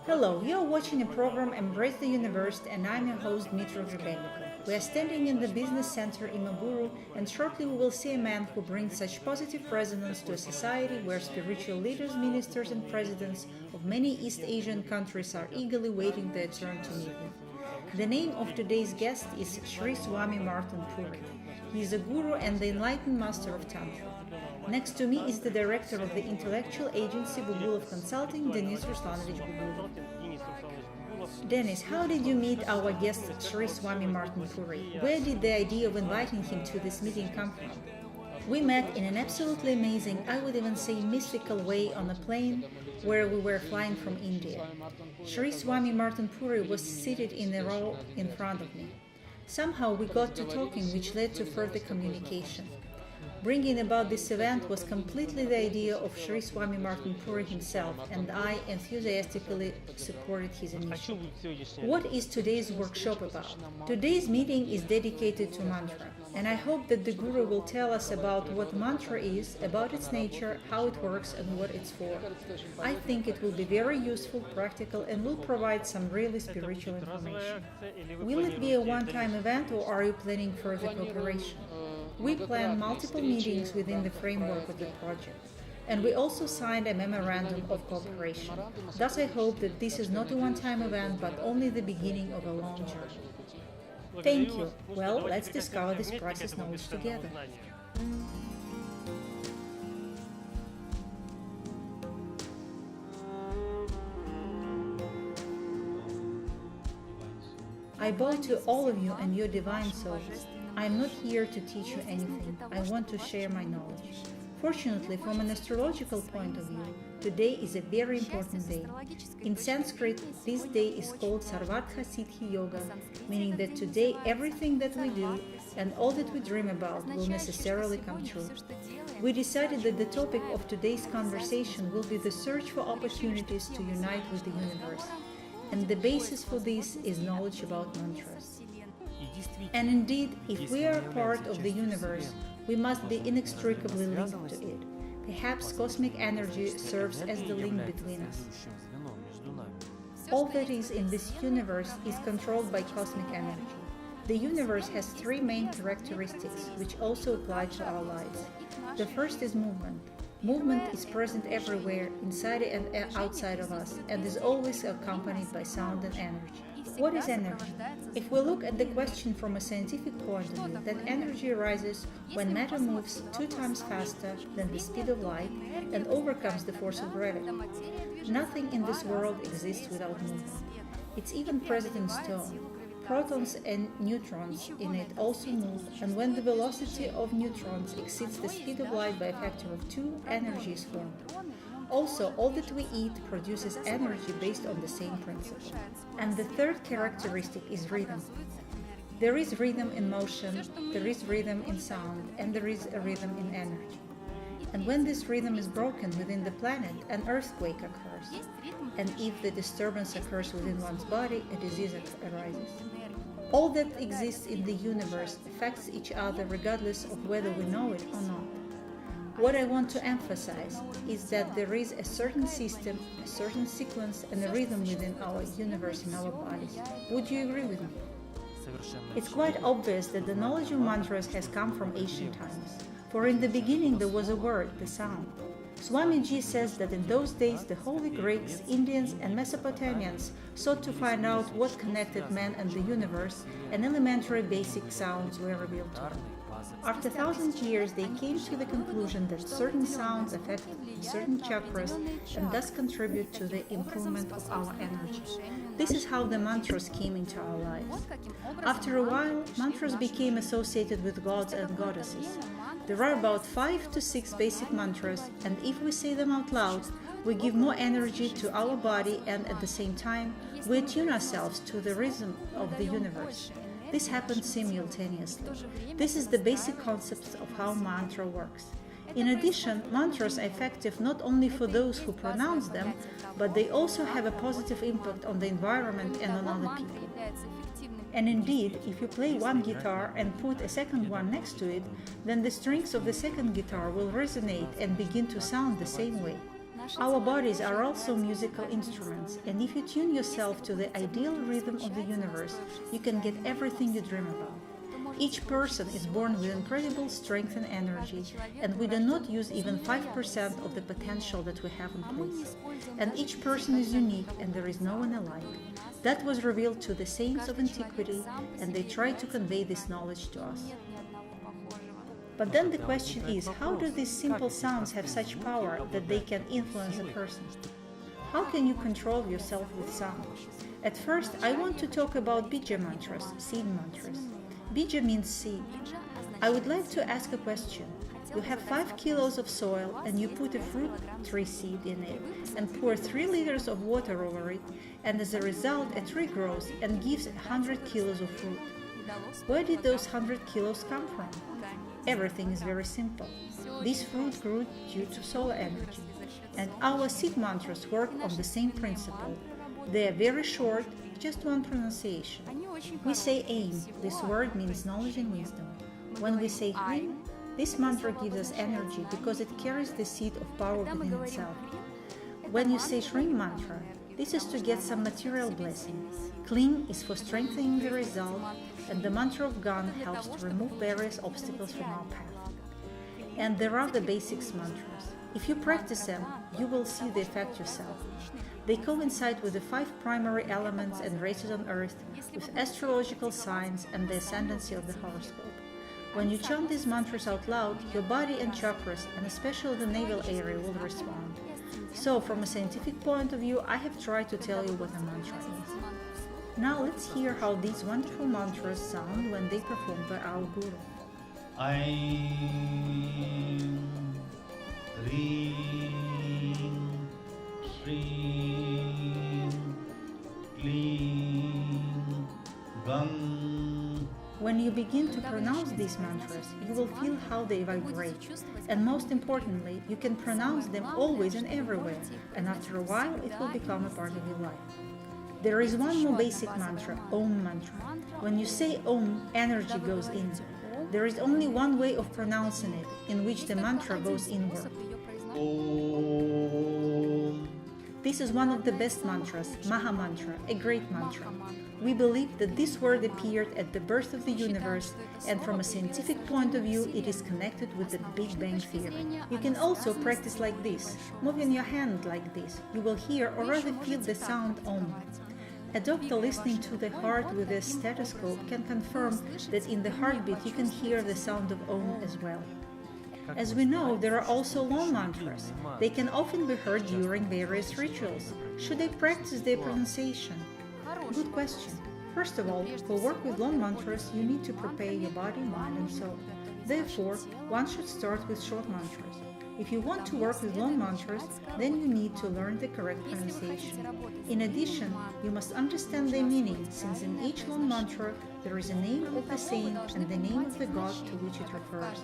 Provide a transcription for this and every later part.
Hello, you're watching a program Embrace the Universe and I'm your host Dmitry Grebelnikov. We are standing in the business center in Maguru and shortly we will see a man who brings such positive resonance to a society where spiritual leaders, ministers and presidents of many East Asian countries are eagerly waiting their turn to meet him. The name of today's guest is Sri Swami Maartand Puri. He is a guru and the enlightened master of tantra. Next to me is the director of the intellectual agency Bugulov Consulting, Denis Ruslanovich Bugulov. Denis, how did you meet our guest Sri Swami Maartand Puri? Where did the idea of inviting him to this meeting come from? We met in an absolutely amazing, I would even say mystical way on a plane where we were flying from India. Sri Swami Maartand Puri was seated in a row in front of me. Somehow we got to talking, which led to further communication. Bringing about this event was completely the idea of Sri Swami Maartand Puri himself, and I enthusiastically supported his initiative. What is today's workshop about? Today's meeting is dedicated to mantra, and I hope that the Guru will tell us about what mantra is, about its nature, how it works, and what it's for. I think it will be very useful, practical, and will provide some really spiritual information. Will it be a one-time event, or are you planning further cooperation? We plan multiple meetings within the framework of the project, and we also signed a memorandum of cooperation. Thus, I hope that this is not a one-time event, but only the beginning of a long journey. Thank you. Well, let's discover this precious knowledge together. I bow to all of you and your divine souls. I am not here to teach you anything. I want to share my knowledge. Fortunately, from an astrological point of view, today is a very important day. In Sanskrit, this day is called Sarvartha Siddhi Yoga, meaning that today everything that we do and all that we dream about will necessarily come true. We decided that the topic of today's conversation will be the search for opportunities to unite with the universe. And the basis for this is knowledge about mantras. And indeed, if we are part of the universe, we must be inextricably linked to it. Perhaps cosmic energy serves as the link between us. All that is in this universe is controlled by cosmic energy. The universe has three main characteristics, which also apply to our lives. The first is movement. Movement is present everywhere, inside and outside of us, and is always accompanied by sound and energy. What is energy? If we look at the question from a scientific point of view, then energy arises when matter moves 2 times faster than the speed of light and overcomes the force of gravity. Nothing in this world exists without movement. It's even present in stone. Protons and neutrons in it also move, and when the velocity of neutrons exceeds the speed of light by a factor of 2, energy is formed. Also, all that we eat produces energy based on the same principle. And the third characteristic is rhythm. There is rhythm in motion, there is rhythm in sound, and there is a rhythm in energy. And when this rhythm is broken within the planet, an earthquake occurs. And if the disturbance occurs within one's body, a disease arises. All that exists in the universe affects each other regardless of whether we know it or not. What I want to emphasize is that there is a certain system, a certain sequence and a rhythm within our universe and our bodies. Would you agree with me? It's quite obvious that the knowledge of mantras has come from ancient times. For in the beginning there was a word, the sound. Swamiji says that in those days the holy Greeks, Indians and Mesopotamians sought to find out what connected man and the universe, and elementary basic sounds were revealed to them. After 1,000 years, they came to the conclusion that certain sounds affect certain chakras and thus contribute to the improvement of our energy. This is how the mantras came into our lives. After a while, mantras became associated with gods and goddesses. There are about 5 to 6 basic mantras, and if we say them out loud, we give more energy to our body and at the same time, we attune ourselves to the rhythm of the universe. This happens simultaneously. This is the basic concept of how mantra works. In addition, mantras are effective not only for those who pronounce them, but they also have a positive impact on the environment and on other people. And indeed, if you play one guitar and put a second one next to it, then the strings of the second guitar will resonate and begin to sound the same way. Our bodies are also musical instruments, and if you tune yourself to the ideal rhythm of the universe, you can get everything you dream about. Each person is born with incredible strength and energy, and we do not use even 5% of the potential that we have in place. And each person is unique, and there is no one alike. That was revealed to the saints of antiquity, and they tried to convey this knowledge to us. But then the question is, how do these simple sounds have such power that they can influence a person? How can you control yourself with sound? At first, I want to talk about Bija mantras, seed mantras. Bija means seed. I would like to ask a question. You have 5 kilos of soil and you put a fruit tree seed in it and pour 3 liters of water over it, and as a result a tree grows and gives 100 kilos of fruit. Where did those 100 kilos come from? Everything is very simple. This fruit grew due to solar energy. And our seed mantras work on the same principle. They are very short, just one pronunciation. We say aim. This word means knowledge and wisdom. When we say Hrim, this mantra gives us energy because it carries the seed of power within itself. When you say Shrim mantra, this is to get some material blessing. Kling is for strengthening the result, and the mantra of Gan helps to remove various obstacles from our path. And there are the basics mantras. If you practice them, you will see the effect yourself. They coincide with the 5 primary elements and races on Earth, with astrological signs and the ascendancy of the horoscope. When you chant these mantras out loud, your body and chakras, and especially the navel area, will respond. So, from a scientific point of view, I have tried to tell you what a mantra is. Now let's hear how these wonderful mantras sound when they performed by our Guru. Aim, Reem, Shreem, Kleem, Gam. When you begin to pronounce these mantras, you will feel how they vibrate. And most importantly, you can pronounce them always and everywhere, and after a while it will become a part of your life. There is one more basic mantra, Om mantra. When you say Om, energy goes in. There is only one way of pronouncing it, in which the mantra goes inward. Om. This is one of the best mantras, Mahamantra, a great mantra. We believe that this word appeared at the birth of the universe, and from a scientific point of view, it is connected with the Big Bang Theory. You can also practice like this, moving your hand like this. You will hear or rather feel the sound Om. A doctor listening to the heart with a stethoscope can confirm that in the heartbeat you can hear the sound of Om as well. As we know, there are also long mantras. They can often be heard during various rituals. Should I practice their pronunciation? Good question. First of all, for work with long mantras, you need to prepare your body, mind and soul. Therefore, one should start with short mantras. If you want to work with long mantras, then you need to learn the correct pronunciation. In addition, you must understand their meaning, since in each long mantra there is a name of the saint and the name of the god to which it refers.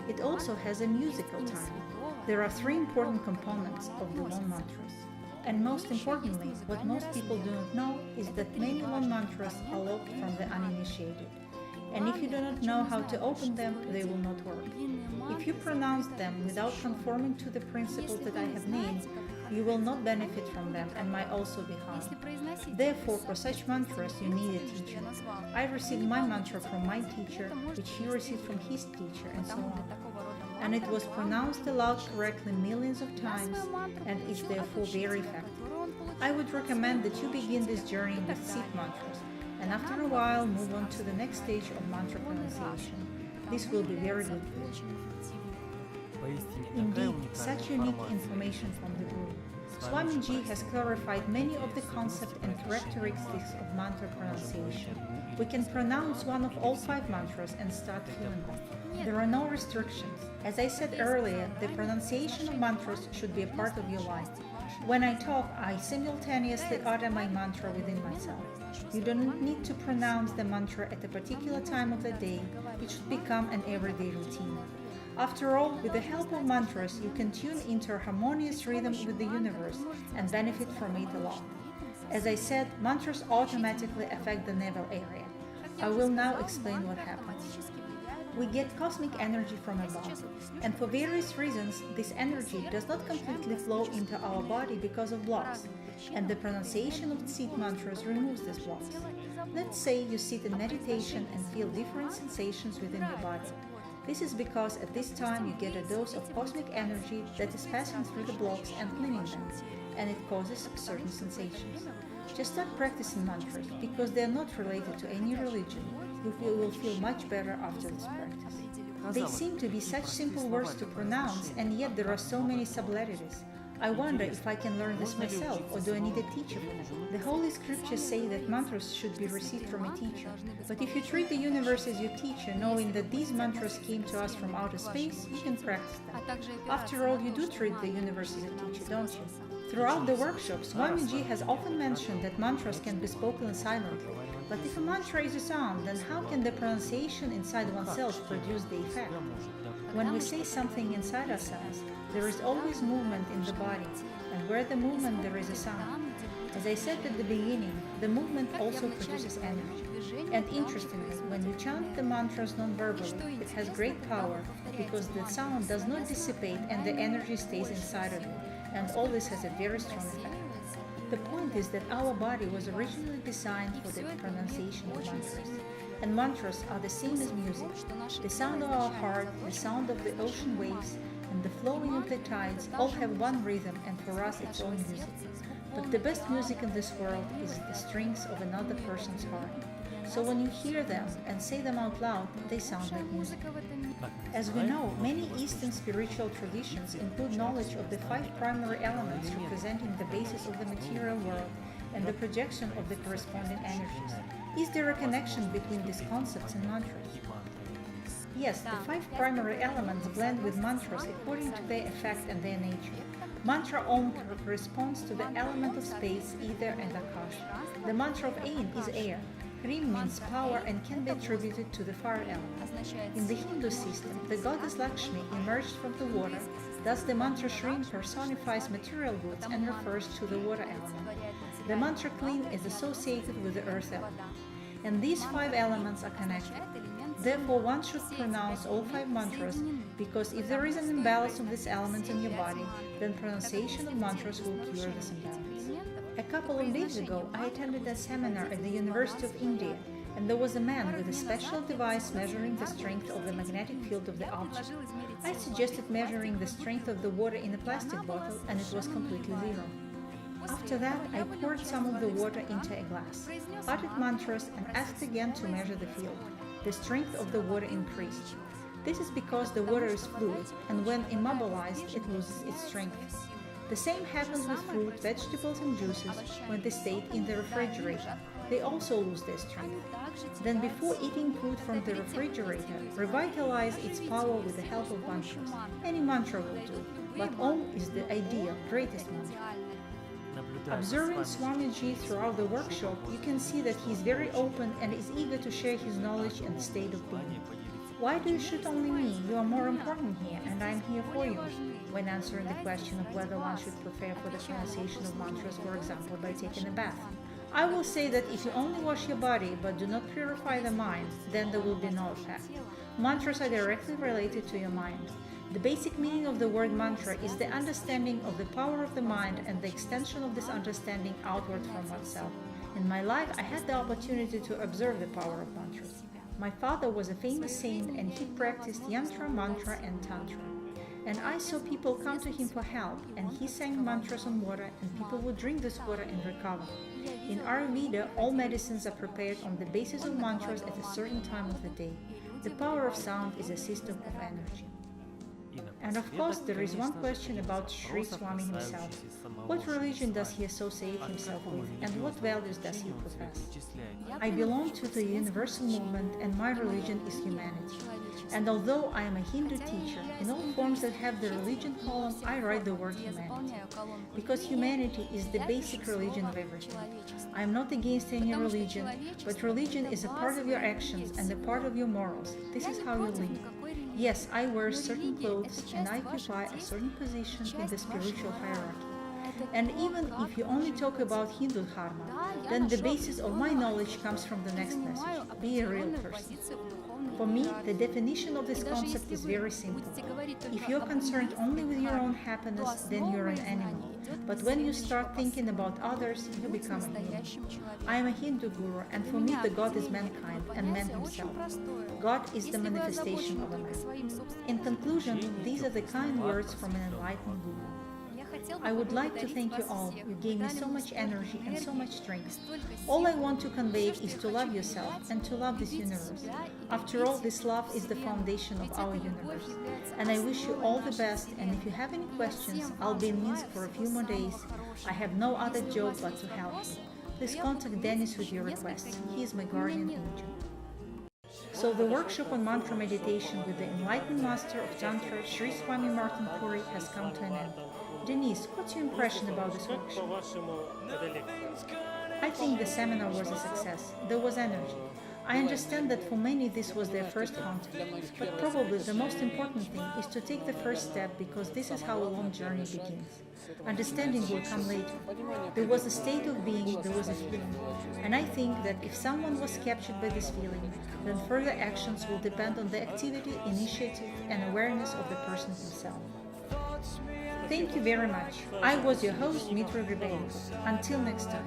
It also has a musical time. There are 3 important components of the long mantras. And most importantly, what most people do not know is that many long mantras are locked from the uninitiated. And if you do not know how to open them, they will not work. If you pronounce them without conforming to the principles that I have named, you will not benefit from them and might also be harmed. Therefore, for such mantras, you need a teacher. I received my mantra from my teacher, which he received from his teacher, and so on. And it was pronounced aloud correctly millions of times, and is therefore very effective. I would recommend that you begin this journey with seed mantras, and after a while move on to the next stage of mantra pronunciation. This will be very good for you. Indeed, such unique information from the Guru. Swami has clarified many of the concepts and characteristics of mantra pronunciation. We can pronounce one of all 5 mantras and start feeling them. There are no restrictions. As I said earlier, the pronunciation of mantras should be a part of your life. When I talk, I simultaneously utter my mantra within myself. You don't need to pronounce the mantra at a particular time of the day. It should become an everyday routine. After all, with the help of mantras, you can tune into a harmonious rhythm with the universe and benefit from it a lot. As I said, mantras automatically affect the navel area. I will now explain what happens. We get cosmic energy from above, and for various reasons, this energy does not completely flow into our body because of blocks, and the pronunciation of seed mantras removes these blocks. Let's say you sit in meditation and feel different sensations within your body. This is because at this time you get a dose of cosmic energy that is passing through the blocks and cleaning them, and it causes certain sensations. Just start practicing mantras because they are not related to any religion. You will feel much better after this practice. They seem to be such simple words to pronounce, and yet there are so many subtleties. I wonder if I can learn this myself, or do I need a teacher for that? The Holy Scriptures say that mantras should be received from a teacher. But if you treat the universe as your teacher, knowing that these mantras came to us from outer space, you can practice them. After all, you do treat the universe as a teacher, don't you? Throughout the workshops, Swami has often mentioned that mantras can be spoken silently. But if a mantra is a sound, then how can the pronunciation inside oneself produce the effect? When we say something inside ourselves, there is always movement in the body, and where the movement there is a sound. As I said at the beginning, the movement also produces energy. And interestingly, when you chant the mantras non-verbally, it has great power because the sound does not dissipate and the energy stays inside of you, and all this has a very strong effect. The point is that our body was originally designed for the pronunciation of mantras. And mantras are the same as music. The sound of our heart, the sound of the ocean waves, and the flowing of the tides all have one rhythm, and for us it's all music. But the best music in this world is the strings of another person's heart. So when you hear them and say them out loud, they sound like music. As we know, many Eastern spiritual traditions include knowledge of the 5 primary elements representing the basis of the material world and the projection of the corresponding energies. Is there a connection between these concepts and mantras? Yes, the 5 primary elements blend with mantras according to their effect and their nature. Mantra Om corresponds to the element of space, ether, and Akash. The mantra of Ain is air. Hrim means power and can be attributed to the fire element. In the Hindu system, the goddess Lakshmi emerged from the water, thus the mantra Shrim personifies material goods and refers to the water element. The mantra Clean is associated with the earth element. And these 5 elements are connected. Therefore, one should pronounce all 5 mantras, because if there is an imbalance of these elements in your body, then pronunciation of mantras will cure this imbalance. A couple of days ago, I attended a seminar at the University of India, and there was a man with a special device measuring the strength of the magnetic field of the object. I suggested measuring the strength of the water in a plastic bottle, and it was completely zero. After that, I poured some of the water into a glass, uttered mantras, and asked again to measure the field. The strength of the water increased. This is because the water is fluid, and when immobilized, it loses its strength. The same happens with fruit, vegetables, and juices when they stay in the refrigerator. They also lose their strength. Then before eating food from the refrigerator, revitalize its power with the help of mantras. Any mantra will do, but Om is the ideal, greatest mantra. Observing Swamiji throughout the workshop, you can see that he is very open and is eager to share his knowledge and state of being. Why do you shoot only me? You are more important here, and I am here for you. When answering the question of whether one should prepare for the pronunciation of mantras, for example, by taking a bath, I will say that if you only wash your body but do not purify the mind, then there will be no effect. Mantras are directly related to your mind. The basic meaning of the word mantra is the understanding of the power of the mind and the extension of this understanding outward from oneself. In my life, I had the opportunity to observe the power of mantras. My father was a famous saint, and he practiced yantra, mantra, and tantra. And I saw people come to him for help, and he sang mantras on water, and people would drink this water and recover. In Ayurveda, all medicines are prepared on the basis of mantras at a certain time of the day. The power of sound is a system of energy. And of course, there is one question about Sri Swami himself. What religion does he associate himself with, and what values does he profess? I belong to the universal movement, and my religion is humanity. And although I am a Hindu teacher, in all forms that have the religion column, I write the word humanity. Because humanity is the basic religion of everything. I am not against any religion, but religion is a part of your actions and a part of your morals. This is how you live. Yes, I wear certain clothes and I occupy a certain position in the spiritual hierarchy. And even if you only talk about Hindu dharma, then the basis of my knowledge comes from the next message: be a real person. For me, the definition of this concept is very simple. If you're concerned only with your own happiness, then you're an animal. But when you start thinking about others, you become a human. I am a Hindu guru, and for me the God is mankind and man himself. God is the manifestation of a man. In conclusion, these are the kind words from an enlightened guru. I would like to thank you all. You gave me so much energy and so much strength. All I want to convey is to love yourself and to love this universe. After all, this love is the foundation of our universe. And I wish you all the best, and if you have any questions, I'll be in Minsk for a few more days. I have no other job but to help you. Please contact Dennis with your requests. He is my guardian angel. So the workshop on mantra meditation with the enlightened master of tantra, Sri Swami Maartand Puri, has come to an end. Denise, what's your impression about this workshop? I think the seminar was a success. There was energy. I understand that for many this was their first contact, but probably the most important thing is to take the first step, because this is how a long journey begins. Understanding will come later. There was a state of being, there was a feeling, and I think that if someone was captured by this feeling, then further actions will depend on the activity, initiative, and awareness of the person himself. Thank you very much. I was your host, Mitra Gribenko. Until next time.